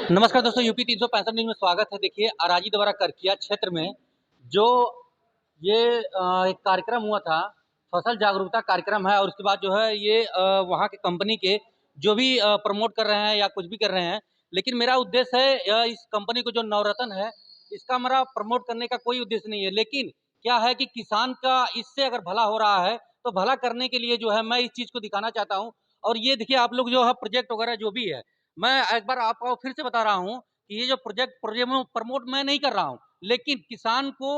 नमस्कार दोस्तों, UP 365 news में स्वागत है। देखिए, अराजी द्वारा करकिया क्षेत्र में जो ये एक कार्यक्रम हुआ था, फसल जागरूकता कार्यक्रम है और उसके बाद जो है ये वहाँ के कंपनी के जो भी प्रमोट कर रहे हैं या कुछ भी कर रहे हैं, लेकिन मेरा उद्देश्य है इस कंपनी को जो नवरत्न है, इसका मेरा प्रमोट करने का कोई उद्देश्य नहीं है। लेकिन क्या है कि किसान का इससे अगर भला हो रहा है, तो भला करने के लिए जो है मैं इस चीज़ को दिखाना चाहता हूँ। और ये देखिए आप लोग जो है प्रोजेक्ट वगैरह जो भी है, मैं एक बार आपको फिर से बता रहा हूँ कि ये जो प्रोजेक्ट प्रमोट मैं नहीं कर रहा हूँ, लेकिन किसान को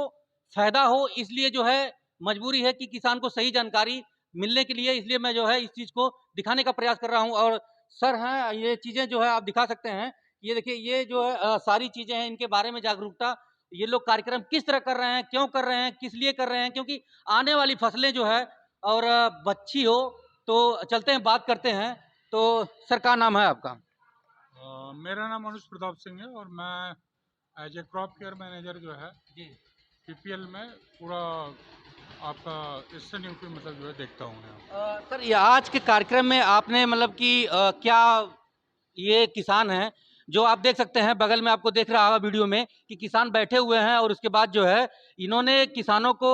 फ़ायदा हो इसलिए जो है मजबूरी है कि किसान को सही जानकारी मिलने के लिए इसलिए मैं जो है इस चीज़ को दिखाने का प्रयास कर रहा हूँ। और सर हैं, ये चीज़ें जो है आप दिखा सकते हैं। ये देखिए ये जो है सारी चीज़ें हैं इनके बारे में जागरूकता ये लोग कार्यक्रम किस तरह कर रहे हैं, क्यों कर रहे हैं, किस लिए कर रहे हैं, क्योंकि आने वाली फसलें जो है और बच्ची हो तो चलते हैं बात करते हैं। तो सर क्या नाम है आपका? मेरा नाम अनुज प्रताप सिंह है और मैं as a crop care manager जो है जी। पीपीएल में पूरा आपका ईस्टर्न यूपी मतलब जो है देखता हूँ मैं। सर ये आज के कार्यक्रम में आपने मतलब कि क्या ये किसान हैं जो आप देख सकते हैं बगल में आपको देख रहा होगा वीडियो में कि किसान बैठे हुए हैं और उसके बाद जो है इन्होंने किसानों को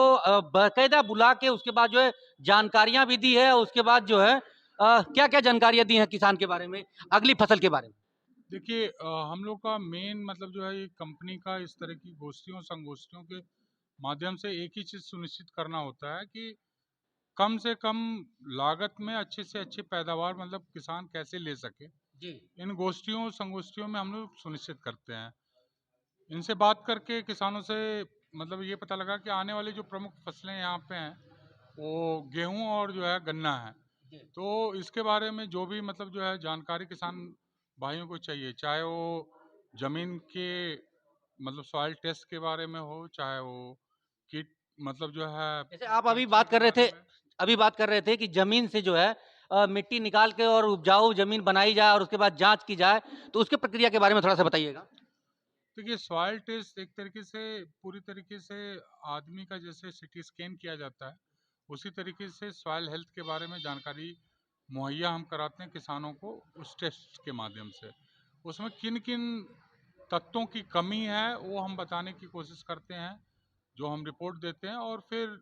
बाकायदा बुला के उसके बाद जो है जानकारियां भी दी है। उसके बाद जो है क्या क्या जानकारियां दी हैं किसान के बारे में, अगली फसल के बारे में? देखिए हम लोग का मेन मतलब जो है ये कंपनी का इस तरह की गोष्ठियों संगोष्ठियों के माध्यम से एक ही चीज़ सुनिश्चित करना होता है कि कम से कम लागत में अच्छे से अच्छी पैदावार मतलब किसान कैसे ले सके। जी। इन गोष्ठियों संगोष्ठियों में हम लोग सुनिश्चित करते हैं। इनसे बात करके किसानों से मतलब ये पता लगा कि आने वाली जो प्रमुख फसलें यहाँ पे हैं वो गेहूं और जो है गन्ना है। जी। तो इसके बारे में जो भी मतलब जो है जानकारी किसान भाइयों को चाहिए, चाहे वो जमीन के मतलब सॉइल टेस्ट के बारे में हो, चाहे वो कीट मतलब जो है जैसे आप परीक्षण के बारे में। अभी बात कर रहे थे कि ज़मीन से जो है मिट्टी निकाल के और उपजाऊ ज़मीन बनाई जाए और उसके बाद जाँच की जाए, तो उसकी प्रक्रिया के बारे में थोड़ा-सा बताइएगा? देखिए सॉइल टेस्ट एक तरीके से पूरी तरीके से आदमी का जैसे सिटी स्कैन किया जाता है, उसी तरीके से सॉइल हेल्थ के बारे में जानकारी मुहैया हम कराते हैं किसानों को उस टेस्ट के माध्यम से। उसमें किन किन तत्वों की कमी है वो हम बताने की कोशिश करते हैं, जो हम रिपोर्ट देते हैं। और फिर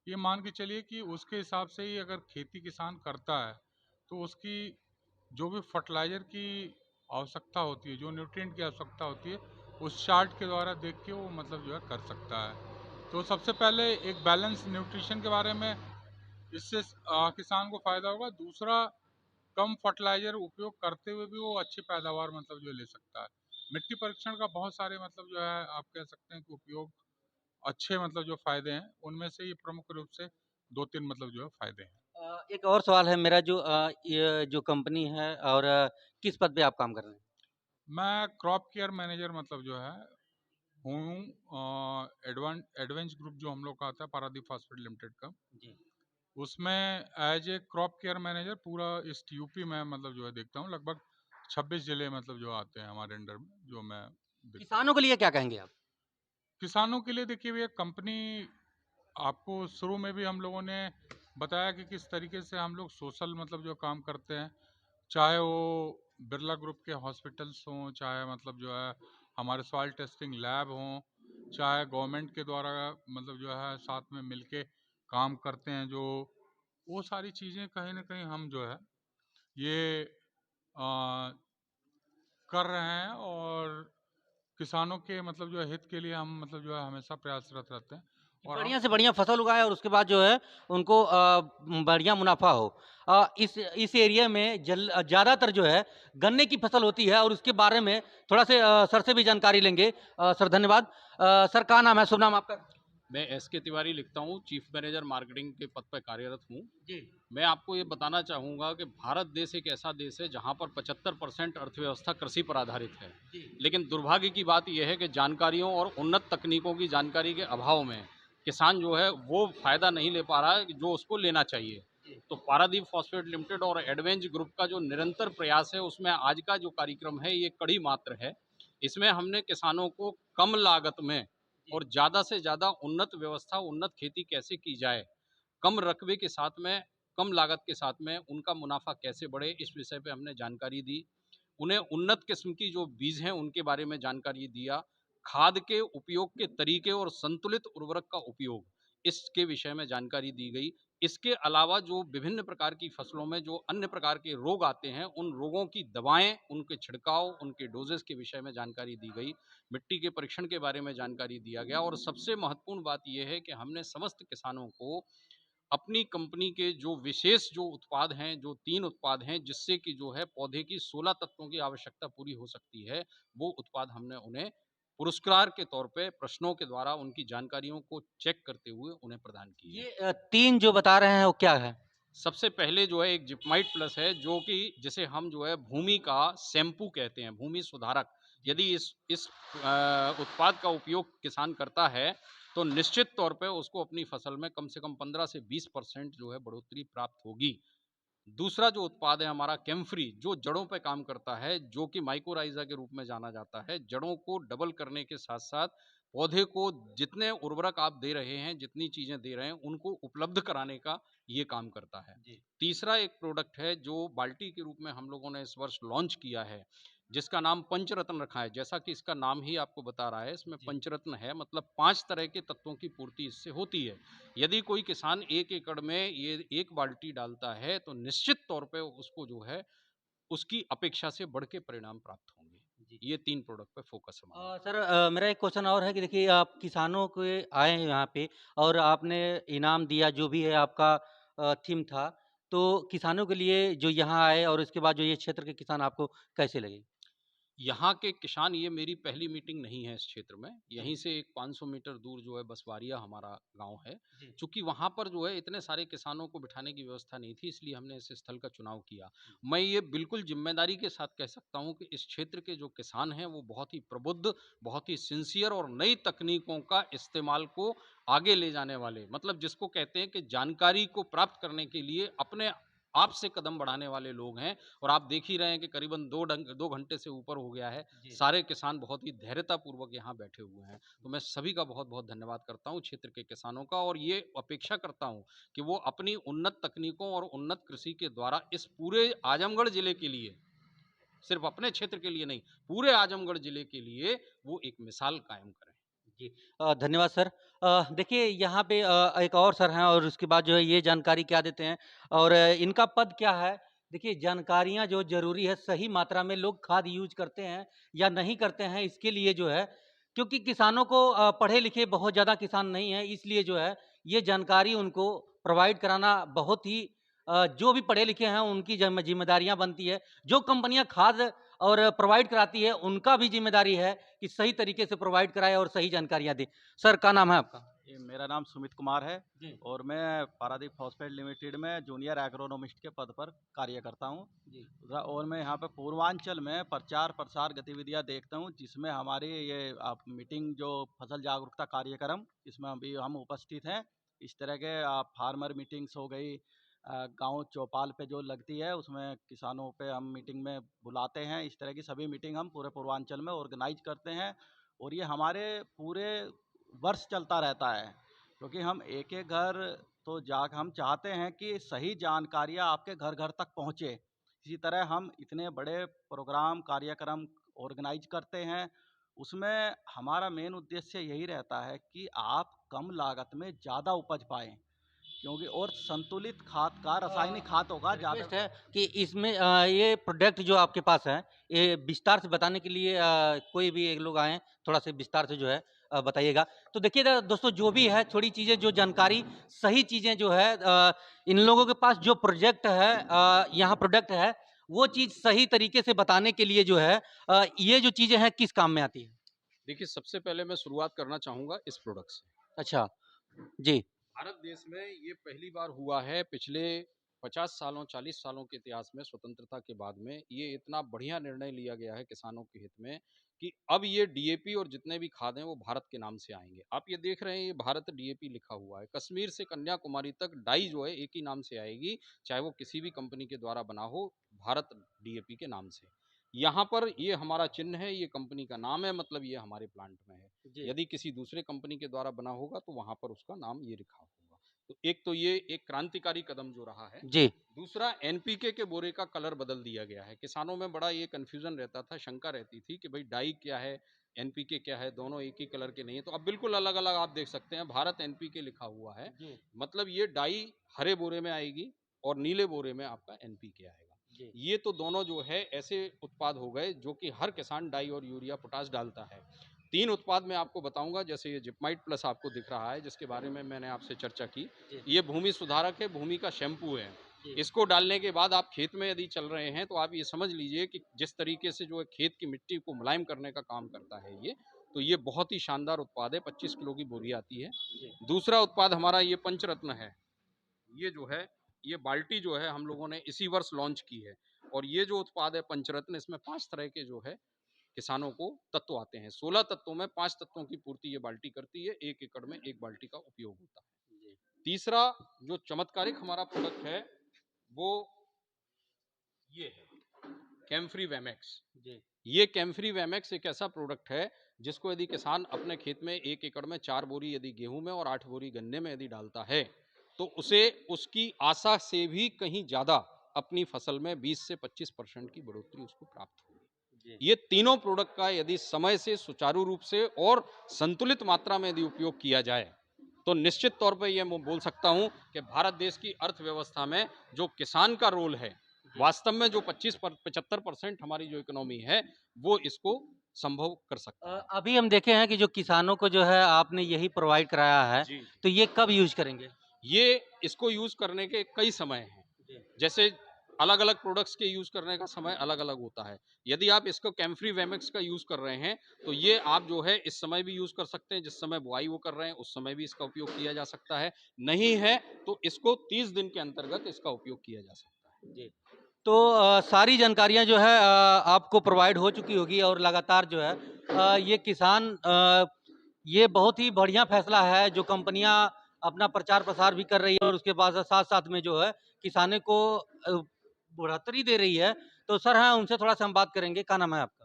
ये मान के चलिए कि उसके हिसाब से ही अगर खेती किसान करता है तो उसकी जो भी फर्टिलाइज़र की आवश्यकता होती है, जो न्यूट्रिएंट की आवश्यकता होती है, उस चार्ट के द्वारा देख के वो मतलब जो है कर सकता है। तो सबसे पहले एक बैलेंस न्यूट्रिशन के बारे में, इससे किसान को फ़ायदा होगा। दूसरा, कम फर्टिलाइज़र उपयोग करते हुए भी वो अच्छी पैदावार मतलब जो है ले सकता है। मिट्टी परीक्षण का बहुत सारे मतलब जो है आप कह सकते हैं कि उपयोग अच्छे मतलब जो फ़ायदे हैं, उनमें से ये प्रमुख रूप से 2-3 मतलब जो है फ़ायदे हैं। एक और सवाल है मेरा जो ये जो कंपनी है और किस पद पे आप काम कर रहे हैं? मैं क्रॉप केयर मैनेजर मतलब जो है हूँ एडवेंस ग्रुप जो हम लोग का आता है पारादीप फास्फेट लिमिटेड का, जी। उसमें as a crop care manager पूरा ईस्ट यूपी में मतलब जो है देखता हूँ। लगभग 26 जिले मतलब जो आते हैं हमारे अंडर में, जो मैं देखता हूँ। किसानों के लिए क्या कहेंगे आप? किसानों के लिए देखिए भैया, कंपनी आपको शुरू में भी हम लोगों ने बताया कि किस तरीके से हम लोग सोशल मतलब जो काम करते हैं, चाहे वो बिरला ग्रुप के हॉस्पिटल्स हों, चाहे मतलब जो है हमारे सॉइल टेस्टिंग लैब हों, चाहे गवर्नमेंट के द्वारा मतलब जो है साथ में मिलके काम करते हैं, जो वो सारी चीज़ें कहीं ना कहीं हम जो है ये आ, कर रहे हैं। और किसानों के मतलब जो है हित के लिए हम मतलब जो है हमेशा प्रयासरत रहते हैं। कि और बढ़िया से बढ़िया फसल उगाएँ और उसके बाद जो है उनको बढ़िया मुनाफ़ा हो। इस एरिया में ज़्यादातर जो है गन्ने की फसल होती है और उसके बारे में थोड़ा से सर से भी जानकारी लेंगे। सर धन्यवाद। सर क्या नाम है, शुभ नाम आपका? मैं एस के तिवारी लिखता हूँ, चीफ मैनेजर मार्केटिंग के पद पर कार्यरत हूँ। जी। मैं आपको ये बताना चाहूँगा कि भारत देश एक ऐसा देश है जहाँ पर 75% अर्थव्यवस्था कृषि पर आधारित है। जी। लेकिन दुर्भाग्य की बात यह है कि जानकारियों और उन्नत तकनीकों की जानकारी के अभाव में किसान जो है वो फ़ायदा नहीं ले पा रहा है जो उसको लेना चाहिए। जी। तो पारादीप फॉस्फेट लिमिटेड और एडवेंज ग्रुप का जो निरंतर प्रयास है, उसमें आज का जो कार्यक्रम है ये कड़ी मात्र है। इसमें हमने किसानों को कम लागत में जी। और ज़्यादा से ज़्यादा उन्नत व्यवस्था, उन्नत खेती कैसे की जाए, कम रकबे के साथ में, कम लागत के साथ में उनका मुनाफा कैसे बढ़े, इस विषय पे हमने जानकारी दी। उन्हें उन्नत किस्म की जो बीज हैं उनके बारे में जानकारी दिया, खाद के उपयोग के तरीके और संतुलित उर्वरक का उपयोग इसके विषय में जानकारी दी गई। इसके अलावा जो विभिन्न प्रकार की फसलों में जो अन्य प्रकार के रोग आते हैं, उन रोगों की दवाएं, उनके छिड़काव, उनके डोजेस के विषय में जानकारी दी गई। मिट्टी के परीक्षण के बारे में जानकारी दिया गया और सबसे महत्वपूर्ण बात यह है कि हमने समस्त किसानों को अपनी कंपनी के जो विशेष जो उत्पाद हैं, जो 3 उत्पाद हैं, जिससे कि जो है पौधे की 16 तत्वों की आवश्यकता पूरी हो सकती है, वो उत्पाद हमने उन्हें पुरस्कार के तौर पे प्रश्नों के द्वारा उनकी जानकारियों को चेक करते हुए उन्हें प्रदान किए। ये 3 जो बता रहे हैं वो क्या है? सबसे पहले जो है एक जिपमाइट प्लस है, जो कि जिसे हम जो है भूमि का शैम्पू कहते हैं, भूमि सुधारक। यदि इस उत्पाद का उपयोग किसान करता है, तो निश्चित तौर पे उसको अपनी फसल में कम से कम 15 से 20% जो है बढ़ोतरी प्राप्त होगी। दूसरा जो उत्पाद है हमारा कैम्फ्री, जो जड़ों पे काम करता है, जो कि माइकोराइज़ा के रूप में जाना जाता है। जड़ों को डबल करने के साथ-साथ पौधे को जितने उर्वरक आप दे रहे हैं, जितनी चीज़ें दे रहे हैं, उनको उपलब्ध कराने का ये काम करता है। जी। तीसरा एक प्रोडक्ट है जो बाल्टी के रूप में हम लोगों ने इस वर्ष लॉन्च किया है, जिसका नाम पंचरत्न रखा है। जैसा कि इसका नाम ही आपको बता रहा है, इसमें जी। पंचरत्न है, मतलब 5 तरह के तत्वों की पूर्ति इससे होती है। यदि कोई किसान 1 एकड़ में ये 1 बाल्टी डालता है, तो निश्चित तौर पे उसको जो है, उसकी अपेक्षा से बढ़ के परिणाम प्राप्त होंगे। जी। ये 3 प्रोडक्ट पे फ़ोकस है हमारा। सर मेरा एक क्वेश्चन और है कि देखिए आप किसानों के आए हैं यहाँ पे और आपने इनाम दिया जो भी है आपका थीम था, तो किसानों के लिए जो यहाँ आए और उसके बाद जो ये क्षेत्र के किसान आपको कैसे लगे? यहाँ के किसान ये मेरी पहली मीटिंग नहीं है इस क्षेत्र में। जी। यहीं से एक 500 मीटर दूर जो है बसवारिया हमारा गाँव है। जी। चूँकि वहाँ पर जो है इतने सारे किसानों को बिठाने की व्यवस्था नहीं थी, इसलिए हमने इस स्थल का चुनाव किया। मैं ये बिल्कुल ज़िम्मेदारी के साथ कह सकता हूँ कि इस क्षेत्र के जो किसान हैं वो बहुत ही प्रबुद्ध, बहुत ही सिंसियर और नई तकनीकों का इस्तेमाल को आगे ले जाने वाले, मतलब जिसको कहते हैं कि जानकारी को प्राप्त करने के लिए अपने आप से कदम बढ़ाने वाले लोग हैं। और आप देख ही रहे हैं कि करीबन 2 घंटे से ऊपर हो गया है। जी। सारे किसान बहुत ही धैर्यतापूर्वक यहाँ बैठे हुए हैं। तो मैं सभी का बहुत-बहुत धन्यवाद करता हूँ क्षेत्र के किसानों का, और ये अपेक्षा करता हूँ कि वो अपनी उन्नत तकनीकों और उन्नत कृषि के द्वारा इस पूरे आजमगढ़ जिले के लिए, सिर्फ अपने क्षेत्र के लिए नहीं, पूरे आजमगढ़ जिले के लिए वो एक मिसाल कायम करें। जी। धन्यवाद सर। देखिए यहाँ पे एक और सर हैं और उसके बाद जो है ये जानकारी क्या देते हैं और इनका पद क्या है? देखिए जानकारियाँ जो ज़रूरी है सही मात्रा में लोग खाद यूज़ करते हैं या नहीं करते हैं इसके लिए जो है क्योंकि किसानों को पढ़े लिखे बहुत ज़्यादा किसान नहीं हैं इसलिए जो है ये जानकारी उनको प्रोवाइड कराना बहुत ही जो भी पढ़े लिखे हैं उनकी ज़िम्मेदारियाँ बनती है। जो कंपनियाँ खाद और प्रोवाइड कराती है उनका भी ज़िम्मेदारी है कि सही तरीके से प्रोवाइड कराएँ और सही जानकारियाँ दें। सर क्या नाम है आपका? ये मेरा नाम सुमित कुमार है जी। और मैं पारादीप फॉस्फेट लिमिटेड में जूनियर एग्रोनॉमिस्ट के पद पर कार्य करता हूँ। जी। और मैं यहाँ पे पूर्वांचल में प्रचार प्रसार गतिविधियाँ देखता हूँ, जिसमें हमारी ये आप मीटिंग जो फसल जागरूकता कार्यक्रम, इसमें अभी हम उपस्थित हैं। इस तरह के फार्मर मीटिंग्स हो गई, गांव चौपाल पे जो लगती है उसमें किसानों पे हम मीटिंग में बुलाते हैं। इस तरह की सभी मीटिंग हम पूरे पूर्वांचल में ऑर्गेनाइज करते हैं और ये हमारे पूरे वर्ष चलता रहता है, क्योंकि हम एक-एक घर तो जा हम चाहते हैं कि सही जानकारियाँ आपके घर-घर तक पहुँचे। इसी तरह हम इतने बड़े प्रोग्राम, कार्यक्रम ऑर्गेनाइज करते हैं, उसमें हमारा मेन उद्देश्य यही रहता है कि आप कम लागत में ज़्यादा उपज पाएँ, क्योंकि और संतुलित खाद का, रासायनिक खादों का ज़्यादा। रिक्वेस्ट है कि इसमें ये प्रोडक्ट जो आपके पास है, ये विस्तार से बताने के लिए कोई भी एक लोग आएँ, थोड़ा से विस्तार से जो है बताइएगा। तो देखिए दोस्तों जो भी है थोड़ी चीज़ें जो जानकारी, सही चीज़ें जो है इन लोगों के पास जो प्रोजेक्ट है यहाँ प्रोडक्ट है, वो चीज़ सही तरीके से बताने के लिए जो है ये जो चीज़ें हैं किस काम में आती है? देखिए, सबसे पहले मैं शुरुआत करना चाहूँगा इस प्रोडक्ट से। अच्छा, जी। भारत देश में ये पहली बार हुआ है पिछले 50 सालों 40 सालों के इतिहास में, स्वतंत्रता के बाद में ये इतना बढ़िया निर्णय लिया गया है किसानों के हित में कि अब ये डीएपी और जितने भी खाद हैं वो भारत के नाम से आएंगे। आप ये देख रहे हैं, ये भारत डीएपी लिखा हुआ है। कश्मीर से कन्याकुमारी तक डाई जो है एक ही नाम से आएगी, चाहे वो किसी भी कंपनी के द्वारा बना हो, भारत डीएपी के नाम से। यहाँ पर ये हमारा चिन्ह है, ये कंपनी का नाम है, मतलब ये हमारे प्लांट में है। जी। यदि किसी दूसरे कंपनी के द्वारा बना होगा तो वहाँ पर उसका नाम ये लिखा होगा। तो एक तो ये एक क्रांतिकारी कदम जो रहा है। जी। दूसरा, एनपीके के बोरे का कलर बदल दिया गया है। किसानों में बड़ा ये कन्फ्यूजन रहता था, शंका रहती थी कि भाई डाई क्या है, एनपीके क्या है, दोनों एक ही कलर के नहीं है। तो अब बिल्कुल अलग-अलग आप देख सकते हैं, भारत एनपीके लिखा हुआ है। जी। मतलब ये डाई हरे बोरे में आएगी और नीले बोरे में आपका एनपीके आएगा। जी। ये तो दोनों जो है ऐसे उत्पाद हो गए जो कि हर किसान डाई और यूरिया पोटाश डालता है। 3 उत्पाद मैं आपको बताऊंगा, जैसे ये जिपमाइट प्लस आपको दिख रहा है, जिसके बारे में मैंने आपसे चर्चा की। जी। ये भूमि सुधारक है, भूमि का शैम्पू है। जी। इसको डालने के बाद आप खेत में यदि चल रहे हैं तो आप ये समझ लीजिए कि जिस तरीके से जो है खेत की मिट्टी को मुलायम करने का काम करता है ये, तो ये बहुत ही शानदार उत्पाद है। 25 किलो की बोरी आती है। जी। दूसरा उत्पाद हमारा ये पंचरत्न है। ये जो है, ये बाल्टी जो है हम लोगों ने इसी वर्ष लॉन्च की है। और ये जो उत्पाद है पंचरत्न, इसमें 5 तरह के जो है किसानों को तत्व आते हैं। 16 तत्वों में 5 तत्वों की पूर्ति ये बाल्टी करती है। 1 एकड़ में 1 बाल्टी का उपयोग होता है। जी। तीसरा जो चमत्कारिक हमारा प्रोडक्ट है वो ये है, कैम्फ्री वैमेक्स। जी। ये कैम्फ्री वैमेक्स एक ऐसा प्रोडक्ट है जिसको यदि किसान अपने खेत में 1 एकड़ में 4 बोरी यदि गेहूं में और 8 बोरी गन्ने में यदि डालता है तो उसे उसकी आशा से भी कहीं ज्यादा अपनी फसल में 20 से 25% की बढ़ोतरी उसको प्राप्त होगी। जी। ये तीनों प्रोडक्ट का यदि समय से सुचारू रूप से और संतुलित मात्रा में यदि उपयोग किया जाए तो निश्चित तौर पर यह मैं बोल सकता हूं कि भारत देश की अर्थव्यवस्था में जो किसान का रोल है, वास्तव में जो 25-75% हमारी जो इकोनॉमी है वो इसको संभव कर सकता है। अभी हम देखे हैं कि जो किसानों को जो है आपने यही प्रोवाइड कराया है, जी, तो ये कब यूज़ करेंगे? ये इसको यूज करने के कई समय हैं। जी। जैसे अलग अलग प्रोडक्ट्स के यूज करने का समय अलग अलग होता है। यदि आप इसको कैम्फ्री वैमेक्स का यूज कर रहे हैं तो ये आप जो है इस समय भी यूज कर सकते हैं, जिस समय बुआई वो कर रहे हैं उस समय भी इसका उपयोग किया जा सकता है। नहीं है तो इसको 30 दिन के अंतर्गत इसका उपयोग किया जा सकता है। जी। तो सारी जानकारियाँ जो है आपको प्रोवाइड हो चुकी होगी और लगातार जो है ये किसान ये बहुत ही बढ़िया फैसला है जो कंपनियाँ अपना प्रचार प्रसार भी कर रही है और उसके बाद साथ-साथ में जो है किसानों को बढ़ोतरी दे रही है। तो सर हाँ, उनसे थोड़ा-सा हम बात करेंगे। क्या नाम है आपका?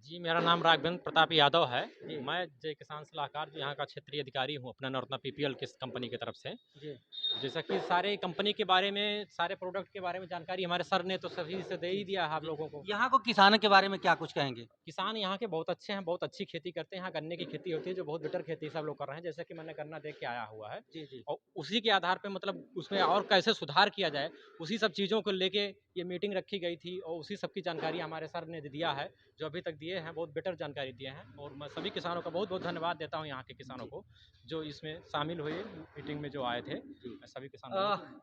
जी, मेरा नाम राघवेंद्र प्रताप यादव है। जी। मैं जय किसान सलाहकार जो यहाँ का क्षेत्रीय अधिकारी हूँ अपना नवरत्ना पीपीएल की कंपनी की तरफ से। जी। जैसा कि सारे कंपनी के बारे में, सारे प्रोडक्ट के बारे में जानकारी हमारे सर ने तो सभी से दे ही दिया है आप लोगों को। यहाँ को किसानों के बारे में क्या कुछ कहेंगे? किसान यहाँ के बहुत अच्छे हैं, बहुत अच्छी खेती करते हैं। यहाँ गन्ने की खेती होती है जो बहुत बेटर खेती सब लोग कर रहे हैं। जैसे कि मैंने गन्ना देख के आया हुआ है जी, जी। और उसी के आधार पे मतलब उसमें और कैसे सुधार किया जाए, उसी सब चीज़ों को लेके ये मीटिंग रखी गई थी और उसी सब की जानकारी हमारे सर ने दिया है, जो अभी तक दिए हैं, बहुत बेटर जानकारी दिए हैं। और मैं सभी किसानों का बहुत-बहुत धन्यवाद देता हूँ यहाँ के किसानों को, जो इसमें शामिल हुए मीटिंग में जो आए थे। मैं सभी किसानों अ, को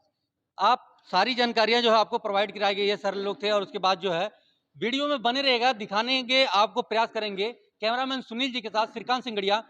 आप सारी जानकारियाँ जो है आपको प्रोवाइड कराई गई है, सर लोग थे और उसके बाद जो है वीडियो में बने रहेगा, दिखाने के आपको प्रयास करेंगे। कैमरामैन सुनील जी के साथ श्रीकांत सिंगड़िया।